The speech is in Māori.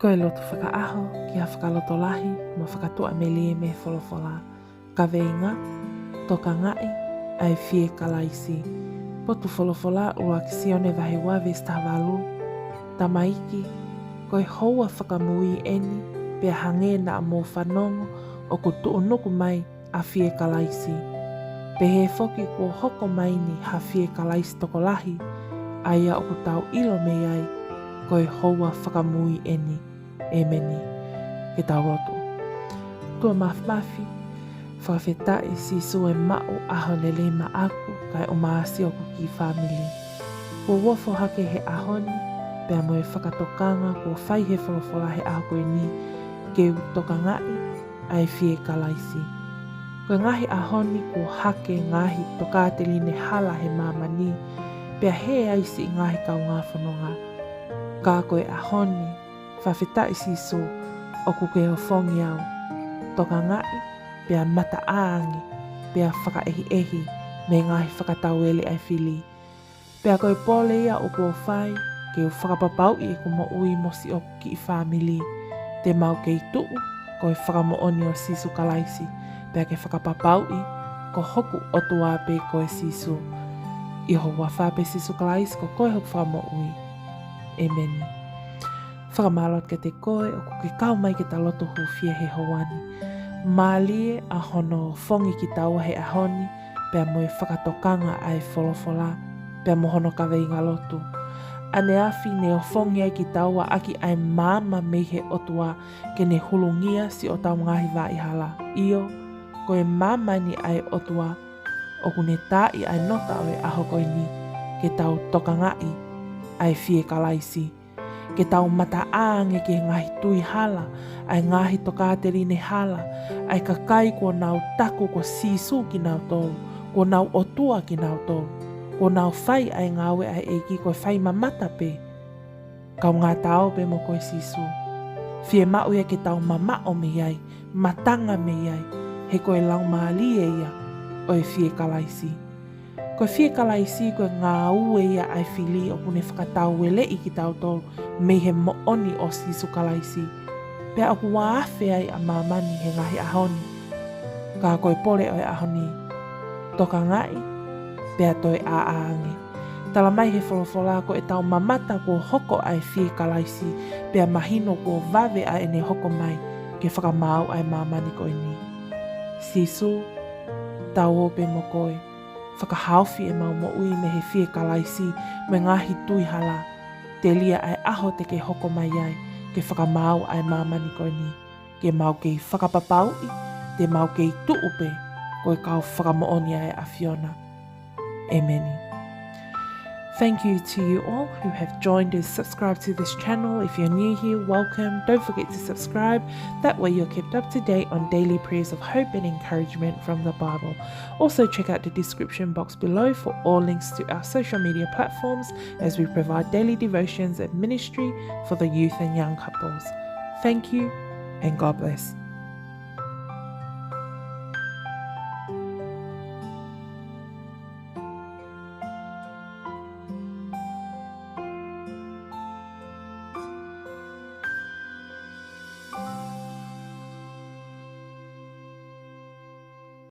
Koe lotu whakaaho ki a whakaloto lahi ma whakatua me lie me wholawhala. Ka veinga, toka ngai, ai fie kalaisi. Potu wholawhala ua ki sione vahe wawe stavalu. Tamaiki, koe houa whakamui eni pe hange na a mō whanongo o ko tuonuku mai a fie kalaisi. Pe he whoki ko hoko mai ni ha fie kalaisi toko lahi, aia o ko tau ilo me ai, koe houa whakamui eni. E meni, ke tau roto. Tua mafi, whawhetai si sue mau aho lele ma aku kai o maasi o ki whamili. Kua wofo hake he ahoni, pea moe whakatokanga kua whai he wholawhala he aho koe ni, ke toka ngai, ai fie kalaisi. Koe ngahi ahoni kua hake ngahi tokateli ne hala he mamani, pea he aisi ngahi kau ngā whanonga. Ka koe ahoni, whawhetai siso o kuke o whongi au. Toka ngai, pea mata aangi, pea whakaehi me ngahi whakatauele ai whili. Pea koe pole ia o kua whai, ke o whakapapau i ko mo ui mosi o ki i whamili. Te mau kei tuu, koe whakamooni o sisu kalaisi, pea ke whakapapau i, ko hoku o tua pe koe sisu. I ho wawhape sisu kalaisi ko koe hoku whakamo ui. E meni. Whakamalot ke te koe o kuke kau mai ke ta loto hufia he hoani. Mālie a hono whongi ki taua he ahoni, pea moe whakatokanga ai wholawhala, pea mohono ka veinga lotu. Ane awhi ne o whongi ai ki taua aki ai māma me he otua ke ne hulungia si o tau ngahi wā ihala. Io, koe māma ni ai otua, o kune tā i ai nota o e aho koe ni, ke tau toka ngai, ai fie kalaisi. Ke tau mata aange ke ngahi tui hala, ai ngahi tokateri ne hala, ai kakai ko nau taku ko sisu ki nau tolu, ko nau otua ki nau tolu, ko nau whai ai ngawe ai eiki koe whai mamata pe. Kau ngā tau pe mo koe sisu. Fie mau ia ke tau mamao me iai, matanga me iai, he koe lau maali e ia, oe fie kalaisi. Koe fie kalaisi koe ngā ue ia ai whili o kune whakatau wele i ki tau tolu me he mooni o sisu kalaisi. Pea aku waafe ai a mamani he ngahi ahoni. Ka koe pole o e ahoni. Toka ngai, pea toi aange. Tala mai he wholawhala ko e tau mamata ko hoko ai fie kalaisi, pea mahino ko vave ai ene hoko mai ke whakamau ai mamani koe ni. Sisu, tau ope mo koe. Whakahauwhi e mau mo ui me he fie kalaisi me ngahi tui hala. Te lia ai aho te ke hoko mai ai, ke whakamau ai mamani koe ni. Ke mau kei whakapapau i, te mau kei tuupe, koe kau whakamooni ai a Fiona. Emeni. Thank you to you all who have joined us. Subscribe to this channel. If you're new here, welcome. Don't forget to subscribe. That way you're kept up to date on daily prayers of hope and encouragement from the Bible. Also check out the description box below for all links to our social media platforms as we provide daily devotions and ministry for the youth and young couples. Thank you and God bless.